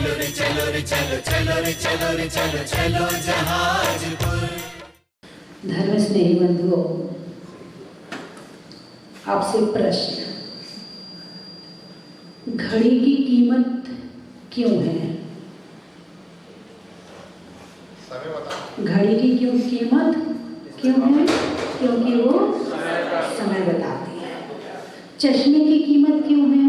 चलो रे चलो रे चलो चलो रे चलो रे चलो चलो जहाजपुर। धर्म स्नेही बंधुओं, आपसे प्रश्न, घड़ी की कीमत क्यों है? घड़ी की कीमत क्यों है? क्योंकि वो समय बताती है। चश्मे की कीमत क्यों है?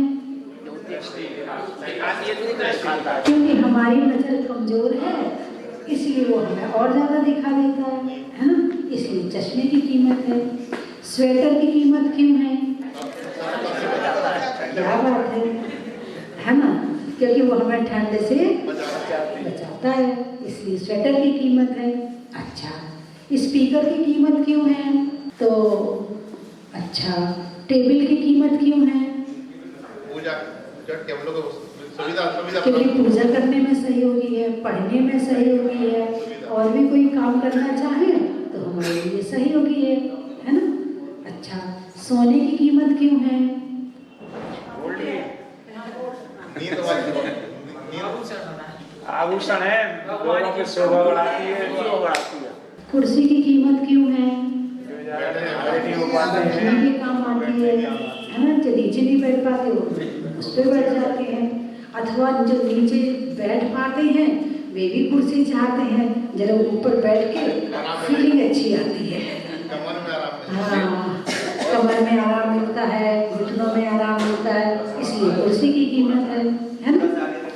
क्योंकि हमारी नजर कमजोर है, इसलिए वो हमें और ज्यादा दिखा देता है ना? इसलिए चश्मे की कीमत है। स्वेटर की कीमत क्यों है? क्या बात है ना? क्योंकि वो हमें ठंड से बचाता है, इसलिए स्वेटर की कीमत है। अच्छा, स्पीकर की कीमत क्यों है? तो अच्छा, टेबल की कीमत क्यों है? क्योंकि पूजा करने में सहयोगी है, पढ़ने में सहयोगी है, और भी कोई काम करना चाहे तो हमारे लिए सहयोगी है ना? अच्छा, सोने की कीमत क्यों है? आभूषण है, लोगों की शोभा बढ़ाती है। कुर्सी की कीमत क्यों है? बैठने के काम आती है ना? जो नीचे नहीं बैठ पाते वो उस पर बैठ जाते हैं, अथवा जो नीचे बैठ पाते हैं वे भी कुर्सी चाहते हैं, जरा ऊपर बैठ के फीलिंग अच्छी आती है। हाँ, कमर में आराम मिलता है, घुटनों में आराम मिलता है, इसलिए कुर्सी की कीमत है ना?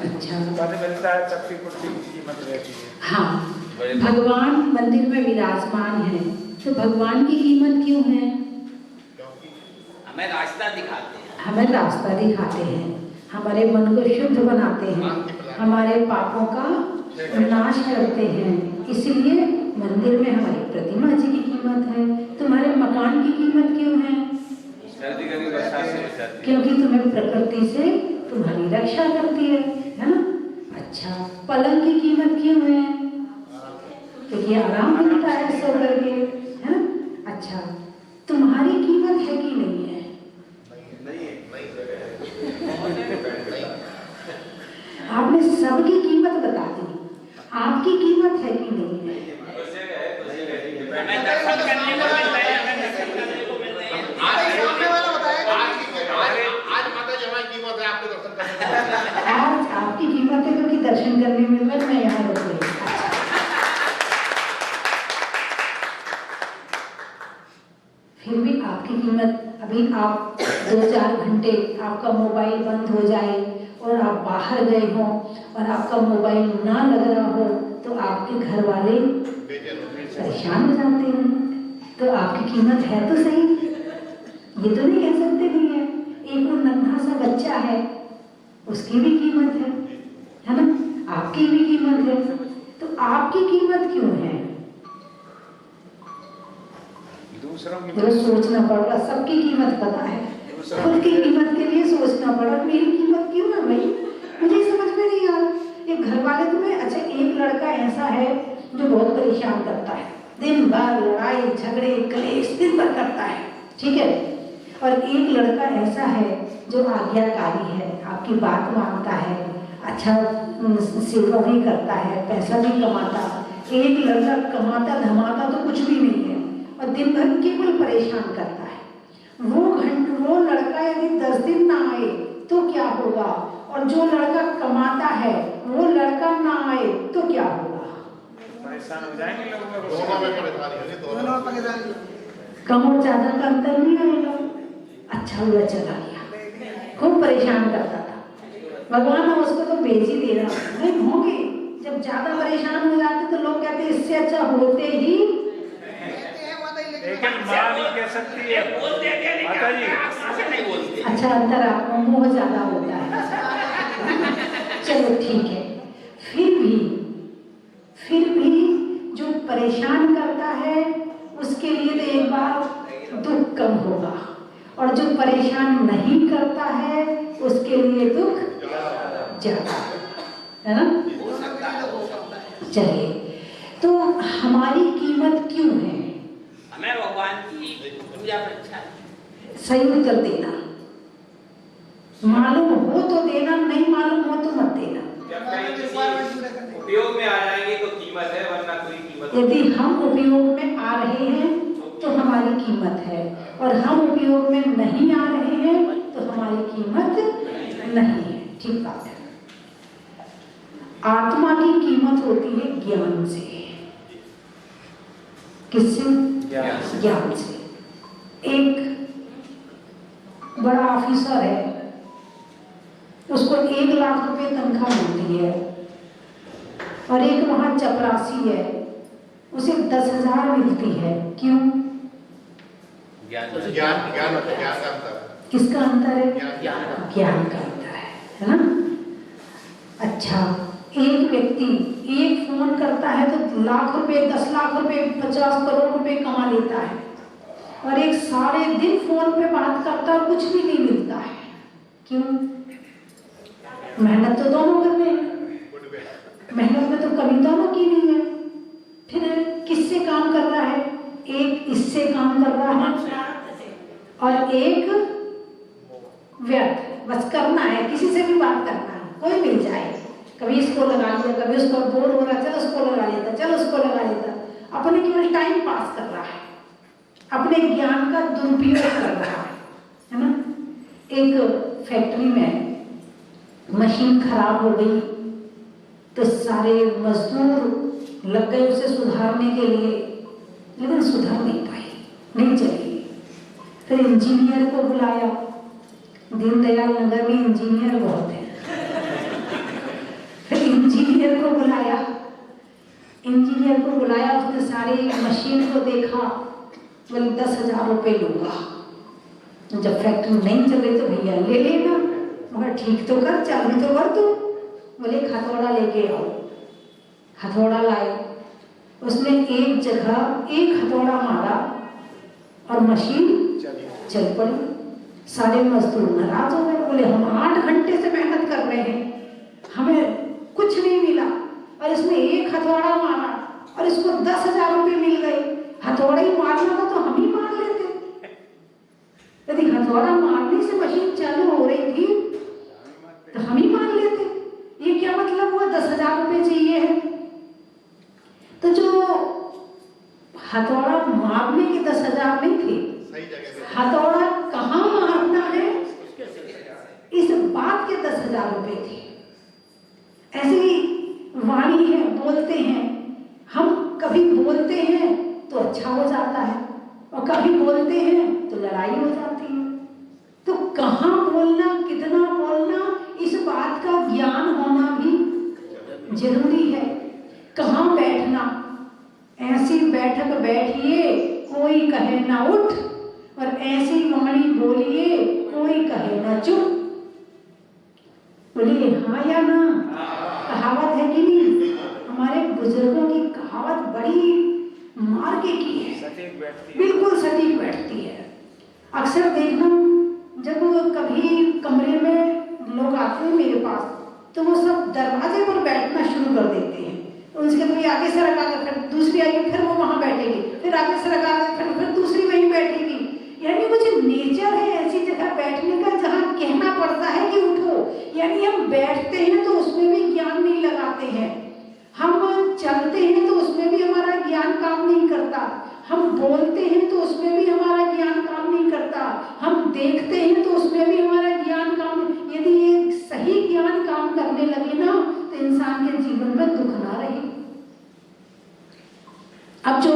अच्छा, मिलता है तब की कुर्सी की कीमत रहती है। हाँ, भगवान मंदिर में विराजमान है, तो भगवान की कीमत क्यों है? हमें रास्ता दिखाते हैं। हमें रास्ता दिखाते हैं, हमारे मन को शुद्ध बनाते हैं, हमारे पापों का नाश करते हैं, इसलिए मंदिर में हमारी प्रतिमा जी की कीमत है। तुम्हारे मकान की कीमत क्यों है? क्योंकि तुम्हें प्रकृति से तुम्हारी रक्षा करती है ना? अच्छा, पलंग की कीमत क्यों है? क्योंकि आराम मिलता है सो करके, है ना? अच्छा, तुम्हारी कीमत है कि नहीं है? आपने सबकी कीमत बता दी, आपकी कीमत है कि नहीं है? आज आपकी कीमत है क्योंकि दर्शन करने मिल रहा है, मैं यहाँ रुक गई। फिर भी आपकी कीमत, अभी आप 2-4 घंटे आपका मोबाइल बंद हो जाए और आप बाहर गए हों और आपका मोबाइल ना लग रहा हो तो आपके घर वाले परेशान हो जाते हैं, तो आपकी कीमत है तो सही। ये तो नहीं कह सकते नहीं है। एक वो नन्हा सा बच्चा है, उसकी भी कीमत है ना? आपकी भी कीमत है, तो आपकी कीमत क्यों है? तो सोचना पड़ेगा, सबकी कीमत पता है, खुद की कीमत के लिए सोचना पड़ा, मेरी कीमत क्यों है भाई? मुझे समझ में नहीं आ रहा। ये घर वाले तुम्हें, अच्छा एक लड़का ऐसा है जो बहुत परेशान करता है, दिन भर लड़ाई झगड़े कलेश दिन भर करता है, ठीक है? और एक लड़का ऐसा है जो आज्ञाकारी है, आपकी बात मानता है, अच्छा सेवा भी करता है, पैसा भी कमाता। एक लड़का कमाता धमाता तो कुछ भी नहीं है और दिन भर केवल परेशान करता है। वो लड़का यदि 10 दिन ना आए तो क्या होगा? और जो लड़का कमाता है वो लड़का ना आए तो क्या होगा? परेशान हो जाएंगे लोग, दोनों में परेशानी। कम और ज्यादा का अंतर नहीं आएगा। अच्छा हुआ चला गया, खूब परेशान करता था, भगवान ने उसको तो भेज ही दे रहा नहीं होंगे। जब ज्यादा परेशान हो जाते तो लोग कहते इससे अच्छा होते ही। लेकिन माँ नहीं कह सकती है, माता जी। अच्छा, अंतर आपको मोह ज्यादा होता है। चलो ठीक है, फिर भी जो परेशान करता है उसके लिए तो एक बार दुख कम होगा, और जो परेशान नहीं करता है उसके लिए दुख ज्यादा, है ना? चलिए, तो हमारी कीमत क्यों है? हमें भगवान की पूजा अच्छा है। सही उत्तर देना, मालूम हो तो देना, नहीं मालूम हो तो मत देना। यदि हम उपयोग में आ रहे हैं तो हमारी कीमत है, और हम उपयोग में नहीं आ रहे हैं तो हमारी कीमत नहीं है। ठीक बात है। आत्मा की कीमत होती है ज्ञान से। किससे? ज्ञान से। एक बड़ा ऑफिसर है, उसको 1 लाख रुपए तनख्वाह मिलती है, और एक वहां चपरासी है, उसे 10,000 मिलती है। क्यों? ज्ञान ज्ञान ज्ञान का अंतर है। किसका अंतर है? ज्ञान का अंतर है ना? अच्छा, एक व्यक्ति एक फोन करता है तो लाख रुपए, 10 लाख रुपए, 50 करोड़ रुपए कमा लेता है, और एक सारे दिन फोन पे बात करता और कुछ भी नहीं मिलता है। क्यों? मेहनत तो दोनों कर रहे हैं, मेहनत में तो कमी दोनों की नहीं है। फिर किससे काम कर रहा है? एक इससे काम कर रहा है और एक व्यर्थ, बस करना है, किसी से भी बात करना है, कोई मिल जाए, कभी इसको लगा लिया, कभी उसको, बोर हो रहा, चलो उसको लगा लेता, चलो उसको लगा लेता, अपने केवल टाइम पास कर रहा है, अपने ज्ञान का दुरुपयोग कर रहा है ना? एक फैक्ट्री में मशीन खराब हो गई तो सारे मजदूर लग गए उसे सुधारने के लिए, लेकिन सुधार नहीं पाई, नहीं चली। फिर इंजीनियर को बुलाया, दीनदयाल नगर में इंजीनियर बहुत है। फिर इंजीनियर को बुलाया, उसने सारी मशीन को देखा, बोले 10,000 रुपये लूंगा, जब फैक्ट्री नहीं चले तो भैया ले लेना, मगर ठीक तो कर, चालू तो कर तू। बोले हथौड़ा लेके आओ, हथौड़ा लाए, उसने एक जगह एक हथौड़ा मारा और मशीन चल पड़ी। सारे मजदूर नाराज हो गए, बोले हम 8 घंटे से मेहनत कर रहे हैं, हमें कुछ नहीं मिला, और इसने एक हथौड़ा मारा और इसको 10,000 रुपये मिल गए। हथौड़ा ही मारना था तो हम ही मार लेते। यदि हथौड़ा मारने से मशीन चालू हो रही थी तो हम ही मार लेते। ये क्या मतलब हुआ? 10,000 रुपये चाहिए है, तो जो हथौड़ा मारने के 10,000 नहीं थे, हथौड़ा कहाँ मारना है इस बात के 10,000 रुपये थे। ऐसी वाणी है, बोलते हैं हम, कभी बोलते हैं तो अच्छा हो जाता है और कभी बोलते हैं तो लड़ाई हो जाती है। तो कहाँ बोलना, कितना बोलना, इस बात का ज्ञान होना भी जरूरी है। कहाँ बैठना, ऐसी बैठक बैठिए कोई कहे ना उठ, और ऐसी वाणी बोलिए कोई कहे ना चुप। बोलिए हाँ या ना? कहावत है कि नहीं? हमारे बुजुर्गों की कहावत बड़ी मार के की है, बिल्कुल सटीक बैठती है। अक्सर देखना, जब कभी कमरे में लोग आते हैं मेरे पास, तो वो सब दरवाजे पर बैठना शुरू कर देते हैं। उसके कोई आगे से रखा कर, फिर दूसरी आएगी, फिर वो वहां बैठेगी, फिर आगे से रखा कर, फिर दूसरी वहीं बैठेगी। यानी कुछ नेचर है ऐसी जगह बैठने का जहाँ कहना पड़ता है कि उठो। यानी हम बैठते हैं तो उसमें भी ज्ञान नहीं लगाते हैं, हम चलते हैं तो उसमें भी हमारा ज्ञान काम नहीं करता, हम बोलते हैं तो उसमें भी हमारा ज्ञान काम नहीं करता, हम देखते हैं तो उसमें भी हमारा ज्ञान काम। यदि ये सही ज्ञान काम करने लगे ना तो इंसान के जीवन में दुख ना रहे। अब जो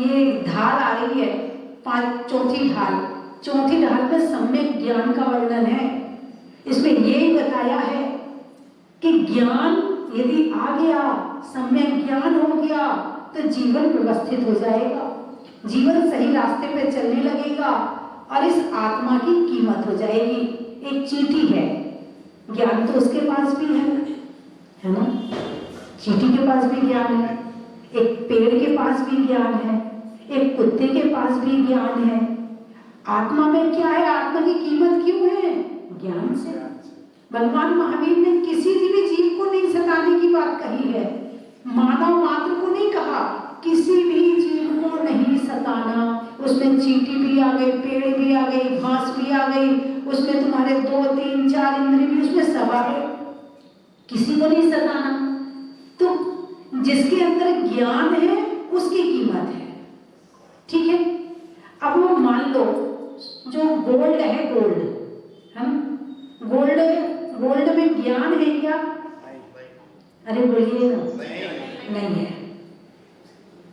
ये ढाल आ रही है, चौथी ढाल में सम्यक ज्ञान का वर्णन है। इसमें यही बताया है कि ज्ञान यदि आ गया, सम्यक ज्ञान हो गया, तो जीवन व्यवस्थित हो जाएगा, जीवन सही रास्ते पे चलने लगेगा और इस आत्मा की कीमत हो जाएगी। एक चींटी है, ज्ञान तो उसके पास भी है ना? चींटी के पास भी ज्ञान है, एक पेड़ के पास भी ज्ञान है, एक कुत्ते के पास भी ज्ञान है। आत्मा में क्या है? आत्मा की कीमत क्यों है? ज्ञान से। भगवान महावीर ने किसी भी जीव को नहीं सताने की बात कही है, मानव मात्र को नहीं कहा, किसी भी जीव को नहीं सताना। उसमें चींटी भी आ गई, पेड़ भी आ गई, घास भी आ गई, उसमें तुम्हारे 2, 3, 4 इंद्रिय भी उसमें सब आ गए, किसी को नहीं सताना। तो जिसके अंदर ज्ञान है उसकी कीमत है। ठीक है, अब वो मान लो जो गोल्ड है, गोल्ड हम गोल्ड में ज्ञान है क्या? अरे बोलिए ना, नहीं है।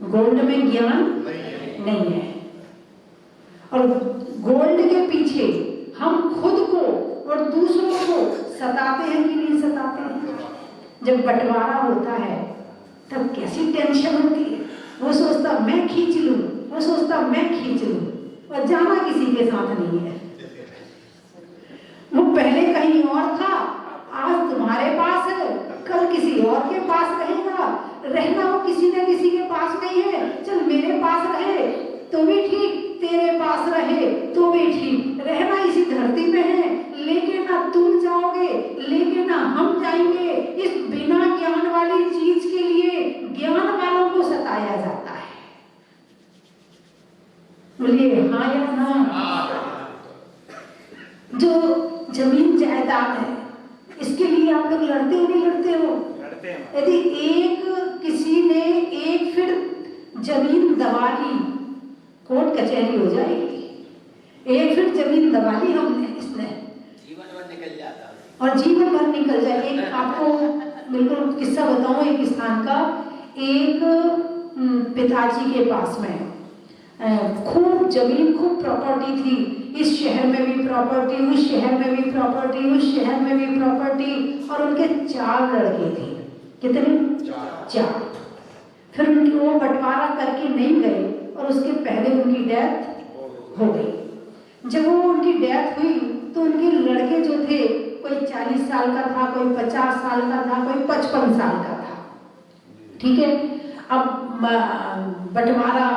गोल्ड में ज्ञान नहीं है। और गोल्ड के पीछे हम खुद को और दूसरों को सताते हैं कि नहीं सताते हैं? जब बंटवारा होता है तब कैसी टेंशन होती है। वो सोचता मैं खींच लूं, वो सोचता मैं खींच लूं, और जाना किसी के साथ नहीं है। वो पहले कहीं और था, आज तुम्हारे पास है, कल किसी और के पास रहेगा। रहना वो किसी न किसी के पास नहीं है। चल मेरे पास रहे तो भी ठीक, तेरे पास रहे तो भी ठीक, रहना इसी धरती में है। लेकिन ना तुम जाओगे, लेकिन ना हम जाएंगे। इस बिना ज्ञान वाली चीज के लिए ज्ञान वालों को सताया जाता है। बोलिए हाँ या ना? जो जमीन जायदाद है, इसके लिए आप लोग लड़ते हो नहीं लड़ते हो? यदि किसी ने एक फिर जमीन दबा ली, कोर्ट कचहरी हो जाएगी। एक फिर जमीन दबा ली हमने, इसने जीवन भर निकल जाता और जीवन भर निकल जाए। एक आपको बिल्कुल किस्सा बताऊं एक स्थान का। एक पिताजी के पास में खूब जमीन, खूब प्रॉपर्टी थी। इस शहर में भी प्रॉपर्टी, उस शहर में भी प्रॉपर्टी, उस शहर में भी प्रॉपर्टी। और उनके 4 लड़के थे। कितने? 4। फिर उनकी वो बंटवारा करके नहीं गए और उसके पहले उनकी डेथ हो गई। जब वो उनकी डेथ हुई तो उनके लड़के जो थे, कोई 40 साल का था, कोई 50 साल का था, कोई 55 साल का था। ठीक है, अब बंटवारा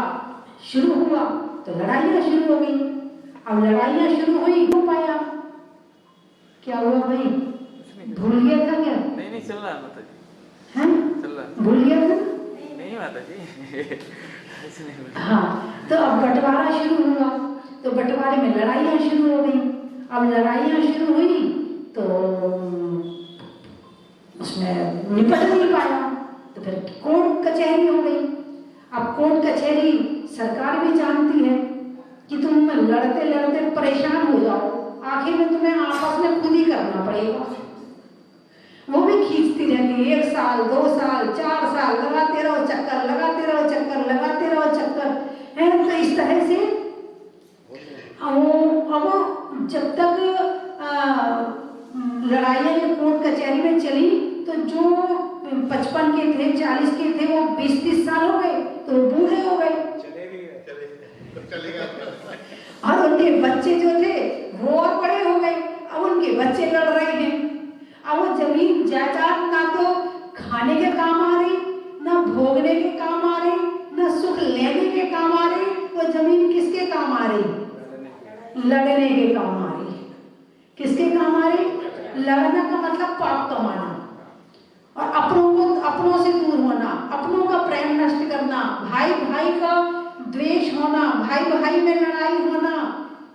शुरू हुआ तो लड़ाइयाँ शुरू हो गई। अब लड़ाइयाँ शुरू हुई, हो पाया क्या हुआ भाई? भूल गया था क्या? नहीं चल रहा माता जी, हैं? चल रहा भूल गया था? नहीं माता जी। हाँ, तो अब बंटवारा शुरू हुआ तो बंटवारे में लड़ाइयाँ शुरू हो गई। अब लड़ाइयाँ शुरू हुई तो उसमें निपट नहीं पाया, तो फिर कोर्ट कचहरी हो गई। अब कोर्ट कचहरी सरकार भी जानती है कि तुम लड़ते लड़ते परेशान हो जाओ, आखिर में तुम्हें आपस में खुद ही करना पड़ेगा। वो भी खींचती रहती है, 1 साल 2 साल 4 साल लगाते रहो चक्कर, लगाते रहो चक्कर, लगाते रहो चक्कर है। तो इस तरह से अब जब तक लड़ाइयाँ कोर्ट कचहरी में चली तो जो 55 के थे, 40 के थे, वो 20-30 साल हो गए तो वो बूढ़े हो गए। और उनके बच्चे जो थे वो और बड़े हो गए। अब उनके बच्चे लड़ रहे हैं। अब वो जमीन जायदाद ना तो खाने के काम आ रही, ना भोगने के काम आ रही, ना सुख लेने के काम आ रही। वो जमीन किसके काम आ रही? लड़ने के काम आ रही। किसके काम आ रही? लड़ना का मतलब पाप कमाना और अपनों से दूर होना, अपनों का प्रेम नष्ट करना, भाई भाई का द्वेष होना, भाई भाई में लड़ाई होना।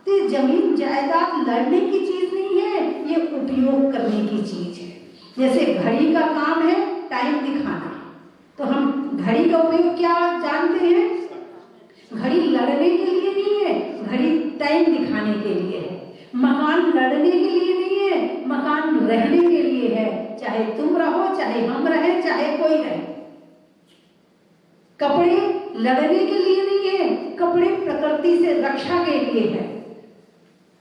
तो ये जमीन जायदाद लड़ने की चीज नहीं है, ये उपयोग करने की चीज है। जैसे घड़ी का काम है टाइम दिखाना, तो हम घड़ी का उपयोग क्या जानते हैं? घड़ी लड़ने के लिए नहीं है, घड़ी टाइम दिखाने के लिए है। मकान लड़ने के लिए नहीं है, मकान रहने के लिए है। चाहे तुम रहो, चाहे हम रहे, चाहे कोई रहे। कपड़े लड़ने के लिए नहीं है, कपड़े प्रकृति से रक्षा के लिए है।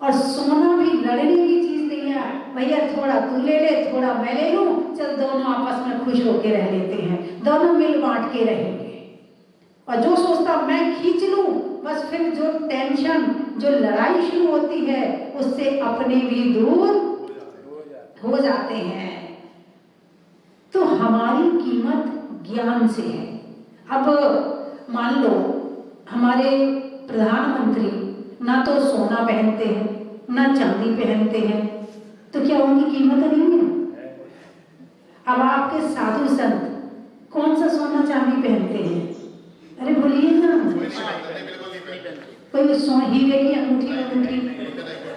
और सोना भी लड़ने की चीज नहीं है। भैया थोड़ा तू ले ले, थोड़ा मैं ले लूं, चल दोनों आपस में खुश होके रह लेते हैं, दोनों मिल बांट के रहेंगे। और जो सोचता मैं खींच लूं, बस फिर जो टेंशन, जो लड़ाई शुरू होती है, उससे अपने भी दूर हो जाते हैं। तो हमारी कीमत ज्ञान से है। अब मान लो हमारे प्रधानमंत्री ना तो सोना पहनते हैं, ना चांदी पहनते हैं, तो क्या उनकी कीमत नहीं है? अब आपके साधु संत कौन सा सोना चांदी पहनते हैं? अरे बोलिए ना, कोई हीरे की अंगूठी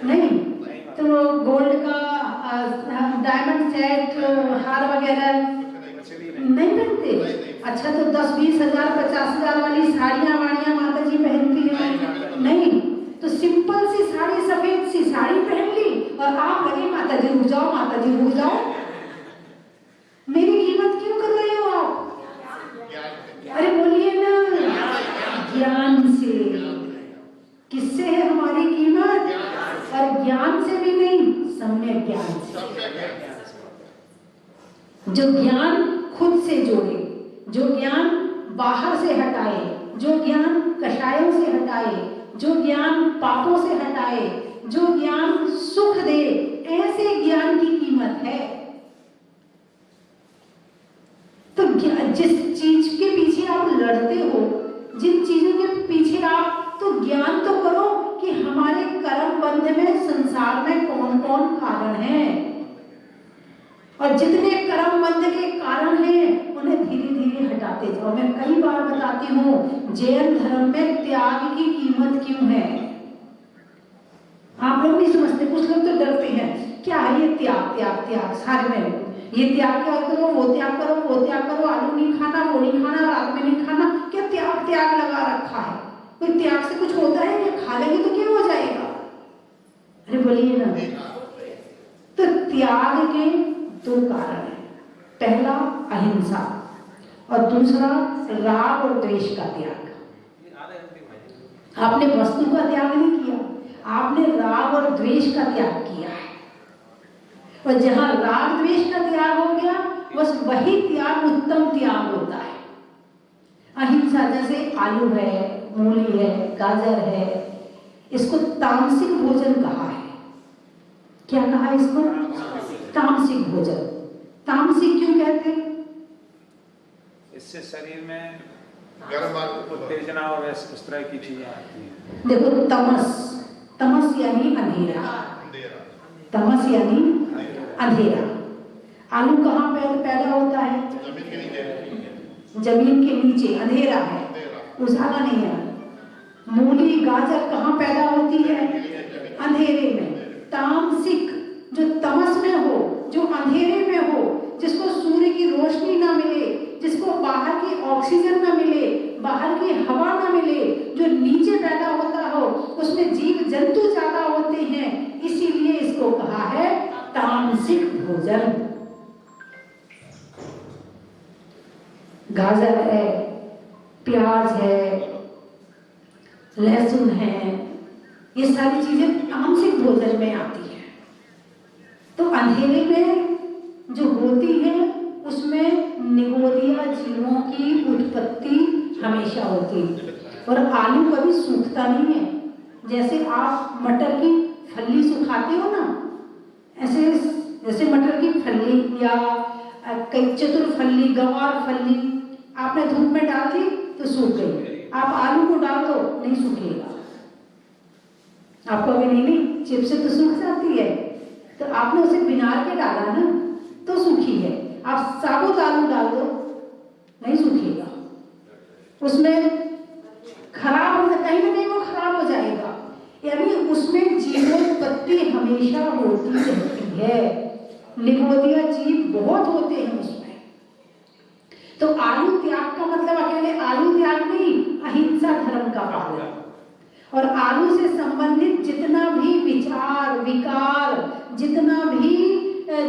नहीं, तो गोल्ड का डायमंड सेट, हार वगैरह नहीं पहनते। अच्छा तो 10-20 हजार 50 हजार वाली साड़ियां वाड़ियां माता जी पहनती है? नहीं। तो सिंपल सी साड़ी, सफेद सी साड़ी पहन ली और आप लगे माता जी रुक जाओ, माता जी रुक जाओ। मेरी कीमत क्यों कर रहे हो आप? अरे बोलिए ना, ज्ञान से। किससे है हमारी कीमत? और ज्ञान से भी नहीं, सम्यक ज्ञान से। जो ज्ञान खुद से जोड़े, जो ज्ञान बाहर से हटाए, जो ज्ञान कषायों से हटाए, जो ज्ञान पापों से हटाए, जो ज्ञान सुख दे, ऐसे ज्ञान की कीमत है। तो जिस चीज के पीछे आप लड़ते हो, जिन चीजों के पीछे आप, तो ज्ञान तो करो कि हमारे कर्म बंध में संसार में कौन कौन कारण हैं, और जितने कर्म बंध के कारण हैं उन्हें धीरे धीरे हटाते जाओ। मैं कई बार बताती हूँ, जैन धर्म में त्याग की कीमत क्यों है। आप लोग नहीं समझते, कुछ लोग तो डरते हैं, क्या है ये त्याग त्याग त्याग, सारे में ये त्याग क्या करो, वो त्याग करो, वो त्याग करो, आलू नहीं खाना, वो नहीं खाना, रात में नहीं खाना, क्या त्याग त्याग लगा रखा है। कोई त्याग से कुछ होता है क्या? खा लेंगे तो क्या हो जाएगा? अरे बोलिए ना। तो त्याग के दो कारण हैं, पहला अहिंसा और दूसरा राग और द्वेष का त्याग। आपने वस्तु का त्याग नहीं किया, आपने राग और द्वेष का त्याग किया है। और जहां राग द्वेष का त्याग हो गया, बस वही त्याग उत्तम त्याग होता है। अहिंसा जैसे आलू है, मूली है, गाजर है, इसको तामसिक भोजन कहा है। क्या कहा है इसको? तामसिक भोजन। तामसिक क्यों कहते हैं? इससे शरीर में गर्म उत्तेजना और उस तरह की चीजें आती हैं। देखो, तमस, तमस यानी अंधेरा, तमस यानी अंधेरा। आलू कहाँ पैदा होता है? जमीन के नीचे, अंधेरा है, उजाला नहीं है। मूली गाजर कहाँ पैदा होती है? अंधेरे में। तामसिक जो तमस में हो, जो अंधेरे में हो, जिसको सूर्य की रोशनी ना मिले, जिसको बाहर की ऑक्सीजन ना मिले, बाहर की हवा ना मिले, जो नीचे पैदा होता हो, उसमें जीव जंतु ज्यादा होते हैं, इसीलिए इसको कहा है तामसिक भोजन। गाजर है, प्याज है, लहसुन है, ये सारी चीजें तामसिक भोजन में आती है। तो अंधेरे में जो होती है उसमें निगोदिया जीवों की उत्पत्ति हमेशा होती है, और आलू कभी सूखता नहीं है। जैसे आप मटर की फली सुखाते हो ना, ऐसे जैसे मटर की फली या कई चतुरफली, गंवार फली आपने धूप में डाल दी तो सूख गई। आप आलू को डाल दो, नहीं सूखेगा। आपको अभी नहीं चिप से तो सूख जाती है, तो आपने उसे बिनार के डाला ना तो सूखी है। आप साबुत आलू डाल दो, नहीं सूखेगा, उसमें खराब हो, कहीं ना कहीं वो खराब हो जाएगा। यानी उसमें जीवोत्पत्ति हमेशा होती रहती है, निगोदिया जीव बहुत होते हैं उसमें। तो आलू त्याग का मतलब अकेले आलू त्याग नहीं, अहिंसा धर्म का पालन। और आलू से संबंधित जितना भी विचार विकार, जितना भी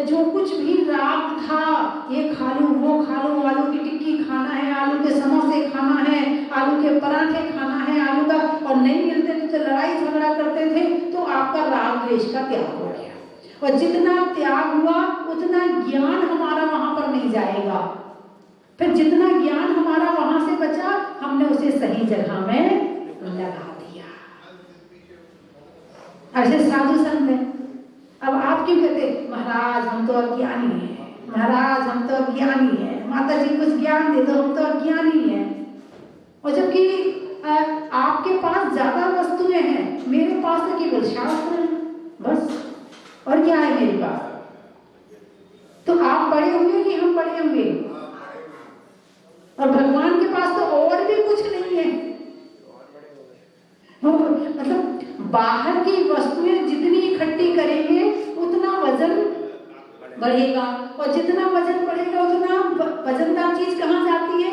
जो कुछ भी राग था, ये खा लूं, वो खा लूं, आलू की टिक्की खाना है, आलू के समोसे खाना है, आलू के पराठे खाना है, आलू का, और नहीं मिलते थे तो लड़ाई झगड़ा करते थे, तो आपका राग द्वेष का त्याग हो गया। और जितना त्याग हुआ उतना ज्ञान हमारा वहां पर नहीं जाएगा। फिर जितना ज्ञान हमारा वहां से बचा, हमने उसे सही जगह में लगा दिया। ऐसे साधु संत है। अब आप क्यों कहते महाराज हम तो अज्ञानी हैं, महाराज हम तो अज्ञानी हैं, माता जी कुछ ज्ञान दे दो, हम तो अज्ञानी हैं। और जबकि आपके पास ज्यादा वस्तुएं हैं, मेरे पास तो केवल शास्त्र है बस, और क्या है मेरे पास। तो आप बड़े होंगे कि हम बड़े होंगे? और भगवान के पास तो और भी कुछ नहीं है। मतलब बाहर की वस्तुएं जितनी इकट्ठी करेंगे उतना वजन बढ़ेगा, और जितना वजन बढ़ेगा उतना वजनदार चीज कहाँ जाती है?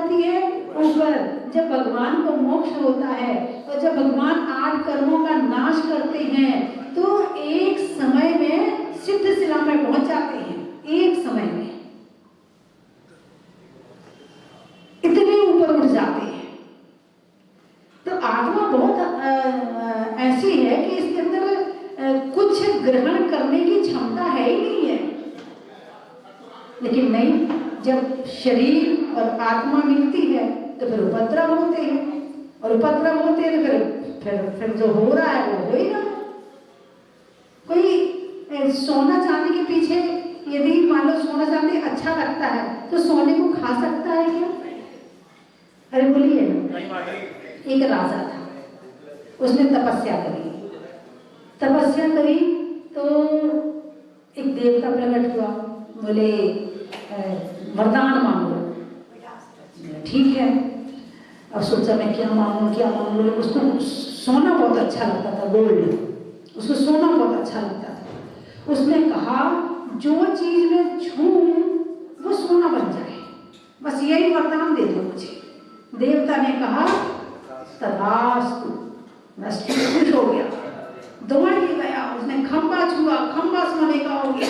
होती है ऊपर। जब भगवान को मोक्ष होता है और जब भगवान 8 कर्मों का नाश करते हैं तो एक समय में सिद्ध शिला में पहुंच जाते हैं। एक समय में इतने ऊपर उठ जाते हैं। तो आत्मा बहुत ऐसी है कि इसके अंदर कुछ ग्रहण करने की क्षमता है ही नहीं है। लेकिन नहीं, जब शरीर और आत्मा मिलती है तो फिर उपद्रव होते हैं, और उपद्रव होते हैं तो फिर जो हो रहा है वो हो ही ना। कोई सोना चांदी के पीछे यदि मान लो सोना चांदी अच्छा लगता है तो सोने को खा सकता है क्या? अरे बोलिए ना। एक राजा था, उसने तपस्या करी तो एक देवता प्रकट हुआ, बोले वरदान मांगो। ठीक है, अब सोचा मैं क्या मांगू। उसको सोना बहुत अच्छा लगता था, गोल्ड, उसको सोना बहुत अच्छा लगता था। उसने कहा जो चीज में छूऊं वो सोना बन जाए, बस यही वरदान दे दो मुझे। देवता ने कहा तथास्तु, बस खुश हो गया, दौड़ के गया। उसने खंबा छुआ, खंबा सोने का हो गया।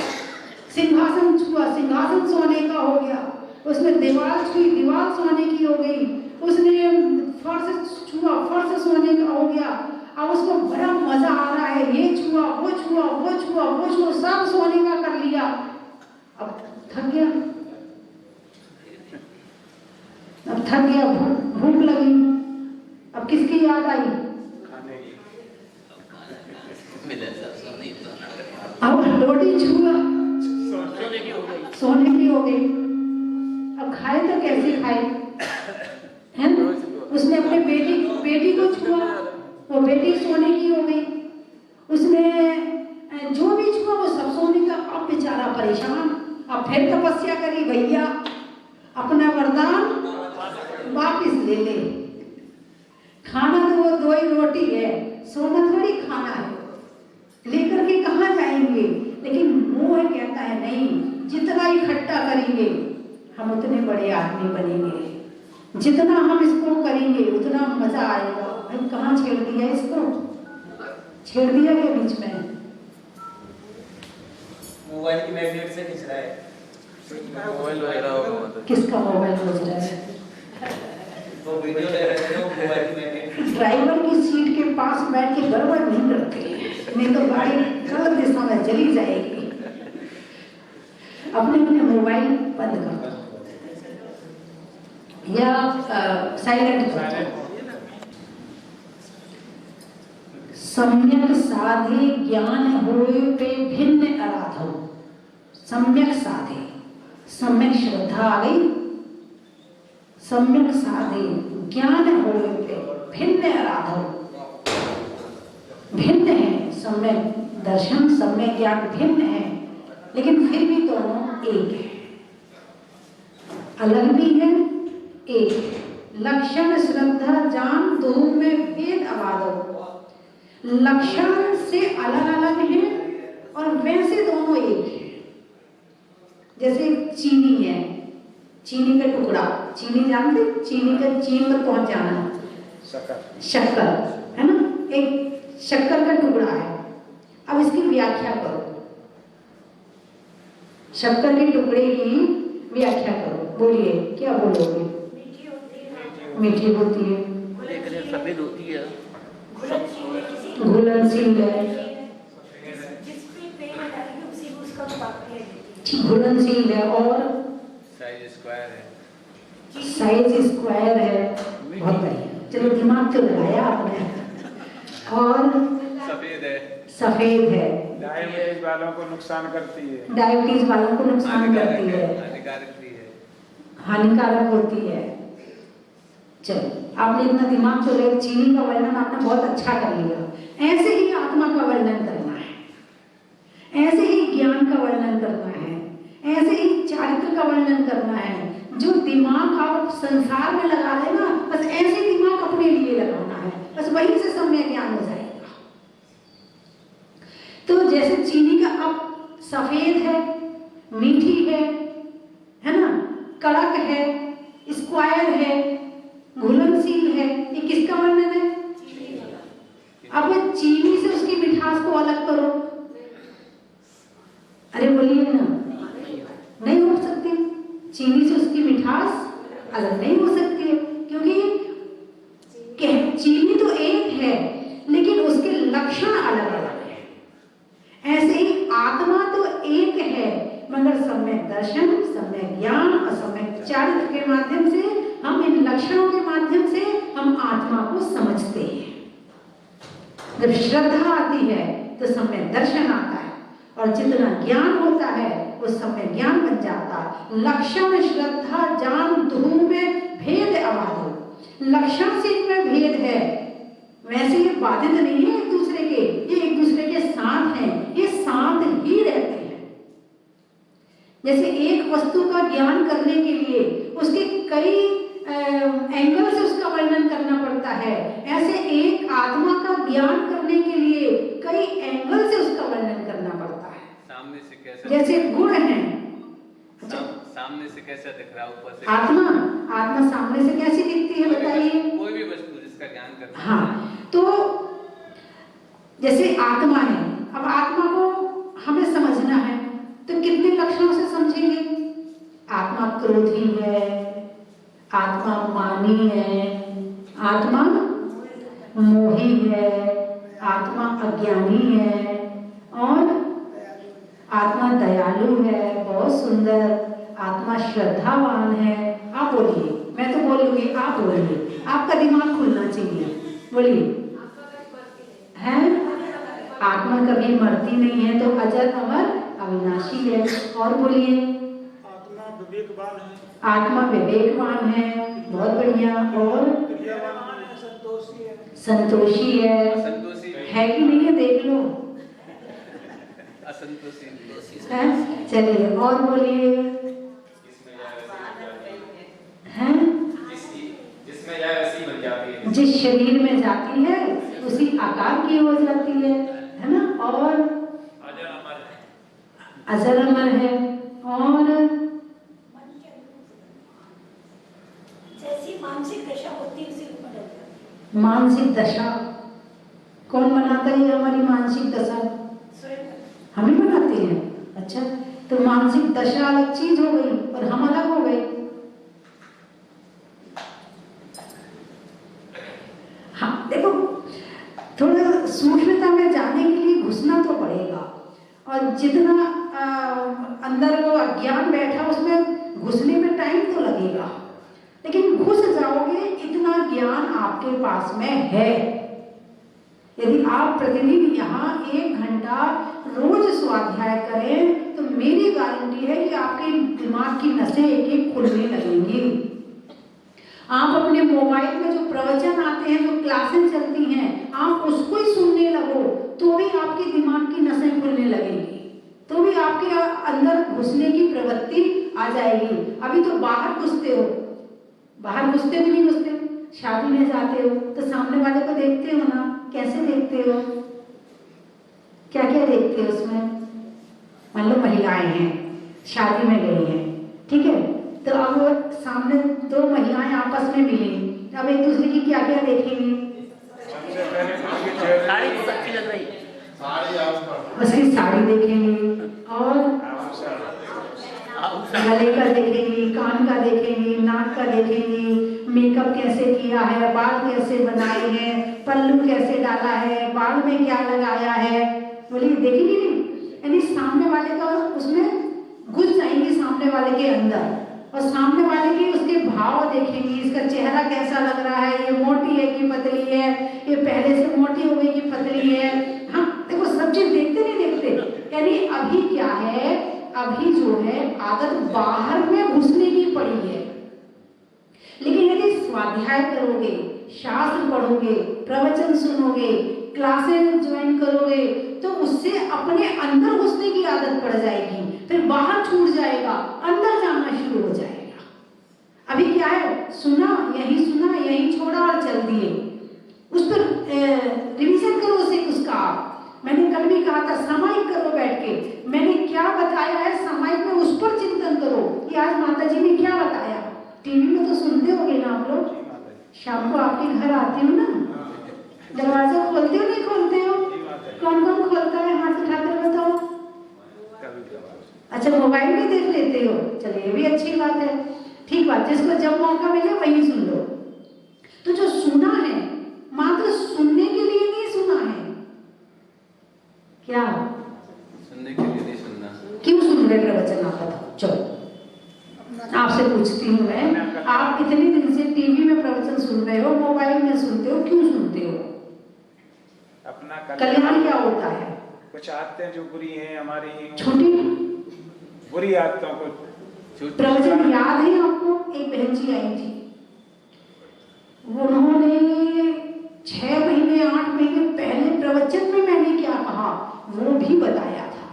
सिंहासन छुआ, सिंहासन सोने का हो गया। उसने दीवार छुई, दीवार सोने की हो गई। उसने फर्श छुआ, फर्श सोने का हो गया। अब उसको बड़ा मजा आ रहा है, ये छुआ, वो छुआ, वो छुआ, वो छुआ, सब सोने का कर लिया। अब थक गया, भूख लगी। अब किसकी याद आई? अब रोटी छुआ, सोने की हो गई। अब खाए तो कैसे खाए, है ना? उसने अपने बेटी को छुआ, वो बेटी सोने की हो गई। उसने जो भी छुआ वो सब सोने का। अब बेचारा परेशान, अब फिर तपस्या करी, भैया अपना वरदान वापिस ले ले। खाना तो वो 2 ही रोटी है, सोना थोड़ी खाना है, लेकर के कहाँ जाएंगे? लेकिन मोह कहता है नहीं, जितना इकट्ठा करेंगे हम उतने बड़े आदमी बनेंगे, जितना हम इसको करेंगे उतना मजा आएगा। भाई कहाँ छेड़ दिया इसको, छेड़ दिया क्या बीच में? मोबाइल की मैग्नेट से खींच रहा है। मोबाइल वगैरह होगा। किसका मोबाइल बज रहा है? वो वीडियो ले रहे थे, वो मोबाइल की मैग्नेट। ड्राइवर की सीट के पास बैठ के गड़बड़ नहीं करते, नहीं तो गाड़ी गलत दिशा में चली जाएगी। अपने मोबाइल बंद कर दो या साइलेंट कर दो। सम्यक साधे ज्ञान होए पे भिन्न आराधो। सम्यक साधे, सम्यक श्रद्धा आ गई, सम्यक साधे ज्ञान होए पे भिन्न आराधो। भिन्न है, सम्यक दर्शन सम्यक ज्ञान भिन्न है, लेकिन फिर भी दोनों एक है। अलग भी है, एक है। लक्षण श्रद्धा जान दो में भेद अवादो। लक्षण से अलग अलग है और वैसे दोनों एक है। जैसे चीनी है, चीनी का टुकड़ा, चीनी जानते, चीनी का चीन पर पहुंच जाना, शक्कर है ना, एक शक्कर का टुकड़ा है। अब इसकी व्याख्या करो, शक्कर के टुकड़े की व्याख्या करो, बोलिए क्या बोलोगे? मीठी होती है, सफेद होती है, घुलनशील है, घुलनशील है और साइज स्क्वायर है। बहुत बढ़िया, चलो दिमाग तो लगाया आपने। और सफेद है, डायबिटीज वालों को नुकसान करती है, डायबिटीज वालों को नुकसान करती है, हानिकारक होती है। चलो आपने इतना दिमाग तो लगा, चीनी का वर्णन आपने बहुत अच्छा कर लिया। ऐसे ही आत्मा का वर्णन करना है, ऐसे ही ज्ञान का वर्णन करना है, ऐसे ही चारित्र का वर्णन करना है। जो दिमाग आप संसार में लगा देना, बस ऐसे दिमाग अपने लिए लगाना है, बस वहीं से सम्यक ज्ञान हो जाएगा। तो जैसे चीनी का अब सफेद है, मीठी है ना, कड़क है, स्क्वायर है, घुलनशील है, ये किसका वर्णन है? अब चीनी से उसकी मिठास को अलग करो, अरे बोलिए ना, नहीं हो सकती। चीनी से उसकी मिठास अलग नहीं हो सकती है, क्योंकि चीनी तो एक है लेकिन उसके लक्षण अलग अलग है। ऐसे ही आत्मा तो एक है मगर सम्यक दर्शन, सम्यक ज्ञान और सम्यक चारित्र के माध्यम से हम इन लक्षणों के माध्यम से हम आत्मा को समझते हैं। जब श्रद्धा आती है तो सम्यक दर्शन आता है और जितना ज्ञान होता है वो सम्यक ज्ञान बन जाता है। लक्षण श्रद्धा ज्ञान दो में भेद अबाधो, लक्षण से इनमें भेद है, वैसे ये बाधित नहीं है एक दूसरे के, ये एक दूसरे के साथ हैं, ये साथ ही रहते हैं। जैसे एक वस्तु का ज्ञान करने के लिए उसके कई एंगल से उसका वर्णन करना पड़ता है, ऐसे एक आत्मा का ज्ञान करने के लिए कई एंगल से उसका वर्णन करना पड़ता है। सामने से कैसा, जैसे गुण है, सामने से कैसा दिख रहा है, ऊपर से आत्मा सामने से कैसी दिखती है बताइए? कोई भी वस्तु जिसका ज्ञान करना। हाँ, तो जैसे आत्मा है, अब आत्मा को हमें समझना है तो कितने लक्षणों से समझेंगे? आत्मा क्रोधी है, आत्मा मानी है, आत्मा मोही है, आत्मा अज्ञानी है और आत्मा दयालु है, बहुत सुंदर, आत्मा श्रद्धावान है। आप बोलिए, मैं तो बोलूंगी, आप बोलिए, आपका दिमाग खुलना चाहिए, बोलिए। है आत्मा कभी मरती नहीं है तो अजर अमर अविनाशी है। और बोलिए, आत्मा विवेकवान है, आत्मा विवेकवान है, बहुत बढ़िया। और संतोषी है, संतोषी है, असंतोषी है कि नहीं है देख लो, असंतोषी है? चलिए और बोलिए, हैं? जिसमें जाए वैसी बन जाती है। जिस शरीर में जाती है उसी आकार की हो जाती है ना? और अजर अमर है। और जैसी मानसिक दशा होती है उसी को बदलता है। मानसिक दशा कौन बनाता है? हमारी मानसिक दशा हम ही बनाते हैं। अच्छा, तो मानसिक दशा अलग चीज हो गई और हम अलग हो गए। हाँ देखो, थोड़ा सूक्ष्मता में जाने के लिए घुसना तो पड़ेगा और जितना अंदर वो अज्ञान बैठा उसमें घुसने में टाइम तो लगेगा, लेकिन घुस जाओगे, इतना ज्ञान आपके पास में है। यदि आप प्रतिदिन यहाँ 1 घंटा रोज स्वाध्याय करें तो मेरी गारंटी है कि आपके दिमाग की नसें एक एक खुलने लगेंगी। आप अपने मोबाइल में जो प्रवचन आते हैं, जो क्लासें चलती हैं, आप उसको ही सुनने लगो तो भी आपके दिमाग की नसें खुलने लगेंगी, तो भी आपके अंदर घुसने की प्रवृत्ति आ जाएगी। अभी तो बाहर घुसते हो, बाहर घुसते भी नहीं घुसते। शादी में जाते हो तो सामने वाले को देखते हो ना, कैसे देखते हो? क्या क्या देखते हो उसमें? मान लो महिलाएं हैं, शादी में गई हैं, ठीक है, तो अब सामने 2 महिलाएं आपस में मिली, अब एक दूसरे की क्या क्या देखेंगी? साड़ी बहुत अच्छी लग रही है, उसकी साड़ी देखेंगी और गले का देखेंगी, कान का देखेंगी, नाक का देखेंगी, मेकअप कैसे किया है, बाल कैसे बनाए हैं, पल्लू कैसे डाला है, बाल में क्या लगाया है, बोलिए देखेंगी नहीं? यानी सामने वाले का उसमें घुस जाएंगी, सामने वाले के अंदर, और सामने वाले के उसके भाव देखेंगी, इसका चेहरा कैसा लग रहा है, ये मोटी है कि पतली है, ये पहले से मोटी हो गई कि पतली है। हाँ देखो, सब चीज देखते नहीं देखते। यानी अभी क्या है, अभी जो है आदत बाहर में घुसने की पड़ी है। लेकिन यदि स्वाध्याय करोगे, शास्त्र पढ़ोगे, प्रवचन सुनोगे, क्लासेस ज्वाइन करोगे तो उससे अपने अंदर घुसने की आदत पड़ जाएगी, फिर बाहर छूट जाएगा, अंदर जाना शुरू हो जाएगा। अभी क्या है, सुना, यही छोड़ा और चल दिए। उस पर रिवीजन करो उसे, उसका मैंने कल भी कहा था, सामायिक करो बैठ के, मैंने क्या बताया है सामायिक में उस पर चिंतन करो कि आज माता जी ने क्या बताया, टीवी में तो सुनते होगे ना आप लोग? शाम को आपके घर आती हूँ ना, दरवाजा खोलते हो नहीं खोलते हो? कौन कौन खोलता है, हाथ उठाकर बताओ। अच्छा, मोबाइल में देख लेते हो, चलिए ये भी अच्छी बात है, ठीक बात, जिसको जब मौका मिले वही सुन लो। तो जो सुना है मात्र सुनने के लिए नहीं सुना है, क्या सुनने के लिए नहीं सुनना। क्यों सुन रहे प्रवचन आप बताओ? चलो आपसे पूछती हूँ मैं, आप इतने दिन से टीवी में प्रवचन सुन रहे हो, मोबाइल में सुनते हो, क्यों सुनते हो? अपना कल्याण क्या होता है? कुछ आदतें जो बुरी हैं हमारी, छोटी बुरी आदतों को प्रवचन याद है आपको? एक बहन जी आई थी, उन्होंने 6 महीने 8 महीने पहले प्रवचन में मैंने क्या कहा वो भी बताया था।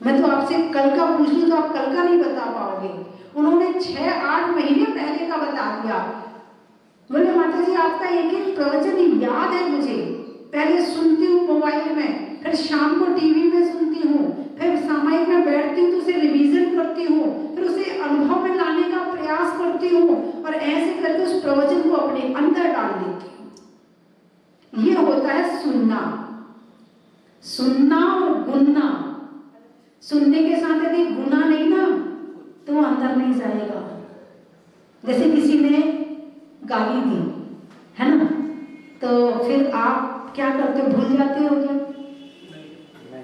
मैं तो आपसे कल का पूछ लूं तो आप कल का नहीं बता पाओगे, उन्होंने 6-8 महीने पहले का बता दिया। बोले माता जी आपका एक एक प्रवचन याद है मुझे, पहले सुनती हूँ मोबाइल में, फिर शाम को टीवी में सुनती हूँ, फिर सामायिक में बैठती हूँ तो उसे रिवीजन करती हूँ, फिर उसे अनुभव में लाने का प्रयास करती हूँ और ऐसे करके उस प्रवचन को अपने अंदर डाल देती हूँ। ये होता है सुनना। सुनना और गुनना, सुनने के साथ यदि गुना नहीं ना तो वो अंदर नहीं जाएगा। जैसे किसी ने गाली दी है ना, तो फिर आप क्या करते हो? भूल जाते हो क्या?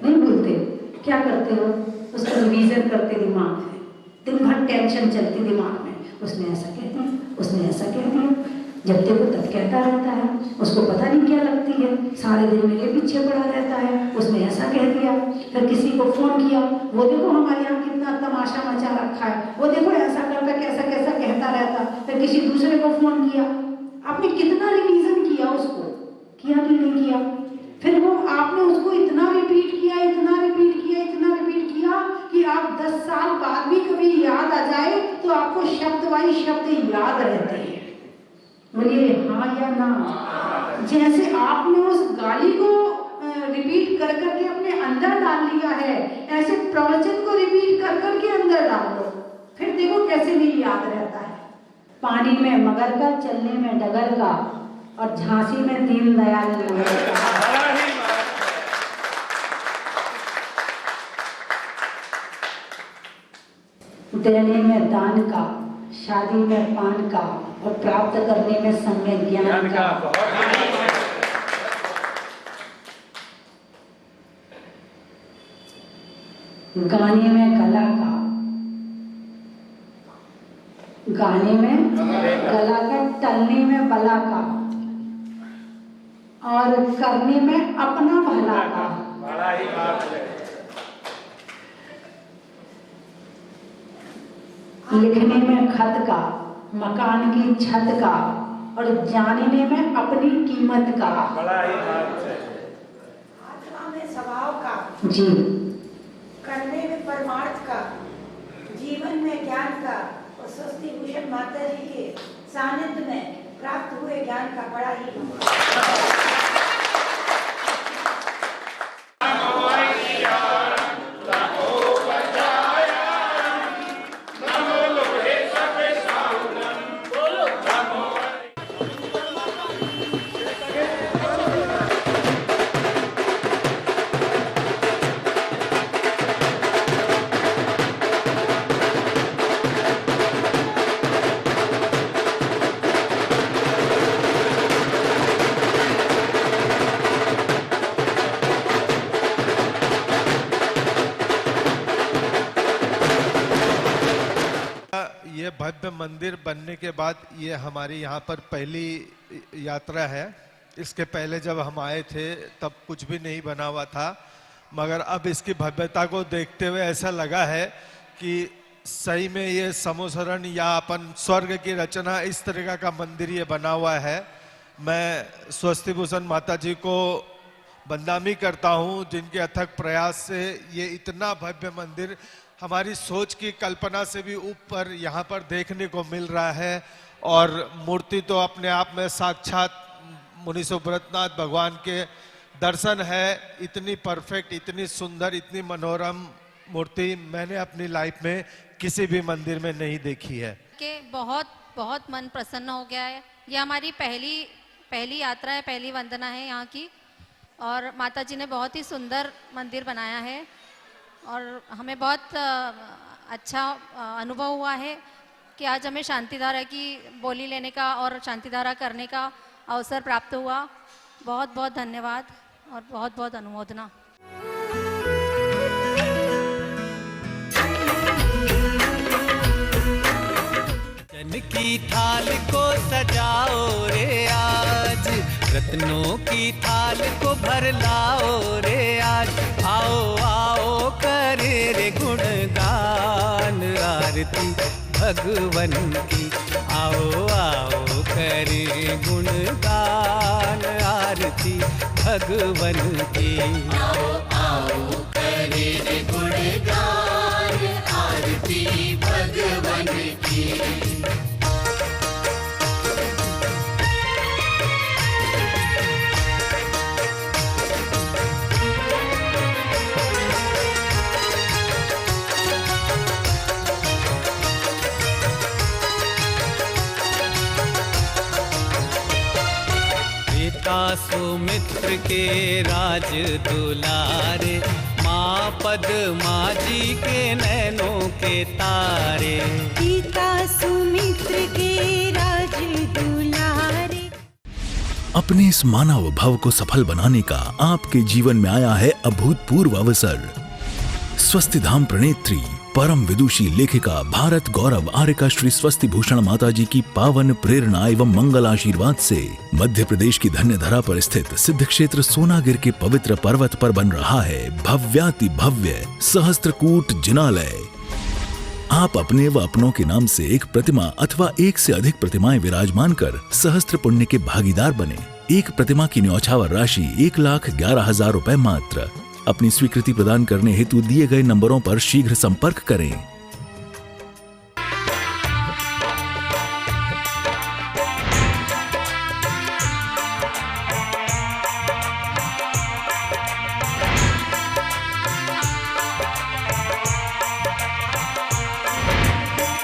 नहीं भूलते। क्या करते हो? उसको रिवीजन करते दिमाग में, दिन भर टेंशन चलती दिमाग में, उसने ऐसा कह दिया, उसने ऐसा कह दिया, जब देखो तब कहता रहता है, उसको पता नहीं क्या लगती है, सारे दिन मेरे पीछे पड़ा रहता है, उसने ऐसा कह दिया। फिर किसी को फोन किया, वो देखो हमारे यहाँ कितना तमाशा मचा रखा है, वो देखो ऐसा करता कैसा कैसा कहता रहता। फिर किसी दूसरे को फोन किया, आपने कितना रिवीजन किया उसको? किया कि नहीं किया? फिर वो आपने उसको इतना रिपीट किया, इतना रिपीट किया, इतना रिपीट किया कि आप 10 साल बाद भी कभी याद आ जाए तो आपको शब्द वाई शब्द याद रहते हैं। बोलिए हाँ या ना? जैसे आपने उस गाली को रिपीट कर करके अपने अंदर डाल लिया है, ऐसे प्रवचन को रिपीट कर करके अंदर डाल दो, फिर देखो कैसे नहीं याद रहता है। पानी में मगर का, चलने में डगर का, और झांसी में दीनदयाल नगर का। देने में दान का, शादी में पान का, और प्राप्त करने में सम्यक ज्ञान का। गाने में कला का, गाने में गला का, टलने में बला का, और करने में अपना भला का। बड़ा ही बात है। लिखने में खत का, मकान की छत का, और जानने में अपनी कीमत का। बड़ा ही बात है। आत्मा में स्वभाव का, जी। करने में परमार्थ का, जीवन में ज्ञान का, और स्वस्ति भूषण माता जी के सानिध्य में प्राप्त हुए ज्ञान का बड़ा ही। ये भव्य मंदिर बनने के बाद ये हमारी यहाँ पर पहली यात्रा है। इसके पहले जब हम आए थे तब कुछ भी नहीं बना हुआ था, मगर अब इसकी भव्यता को देखते हुए ऐसा लगा है कि सही में ये समोसरण या अपन स्वर्ग की रचना इस तरह का मंदिर ये बना हुआ है। मैं स्वस्ति भूषण माता जी को बंदामी करता हूँ, जिनके अथक प्रयास से ये इतना भव्य मंदिर हमारी सोच की कल्पना से भी ऊपर यहाँ पर देखने को मिल रहा है। और मूर्ति तो अपने आप में साक्षात मुनि सुब्रतनाथ भगवान के दर्शन है। इतनी परफेक्ट, इतनी सुंदर, इतनी मनोरम मूर्ति मैंने अपनी लाइफ में किसी भी मंदिर में नहीं देखी है। कि बहुत बहुत मन प्रसन्न हो गया है। ये हमारी पहली यात्रा है, पहली वंदना है यहाँ की, और माता जी ने बहुत ही सुंदर मंदिर बनाया है और हमें बहुत अच्छा अनुभव हुआ है कि आज हमें शांतिधारा की बोली लेने का और शांतिधारा करने का अवसर प्राप्त हुआ। बहुत बहुत धन्यवाद और बहुत बहुत अनुमोदना। जन की थाल को सजाओ रे आज, रत्नों की थाल को भर लाओ रे आज। आओ आओ करे रे गुणगान आरती भगवन की। आओ आओ करे गुणगान आरती भगवन की। आओ आओ करे रे गुणगान आरती भगवन की। सुमित्र के राज दुलारे, माँ पद्मा जी के नैनों के तारे। पिता सुमित्र के राज दुलारे। अपने इस मानव भव को सफल बनाने का आपके जीवन में आया है अभूतपूर्व अवसर। स्वस्तिधाम प्रणेत्री परम विदुषी लेखिका भारत गौरव आर्यका श्री स्वस्ति भूषण माता जी की पावन प्रेरणा एवं मंगल आशीर्वाद से मध्य प्रदेश की धन्य धरा पर स्थित सिद्ध क्षेत्र सोनागिर के पवित्र पर्वत पर बन रहा है भव्याति भव्य सहस्त्रकूट जिनालय। आप अपने व अपनों के नाम से एक प्रतिमा अथवा एक से अधिक प्रतिमाएं विराजमान कर सहस्त्र पुण्य के भागीदार बने। एक प्रतिमा की न्यौछावर राशि 1,11,000 रुपए मात्र। अपनी स्वीकृति प्रदान करने हेतु दिए गए नंबरों पर शीघ्र संपर्क करें।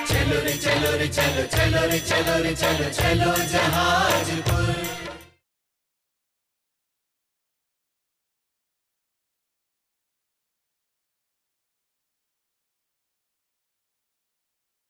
चलो रे चलो रे चलो चलो रे चलो रे चलो चलो जहाजपुर।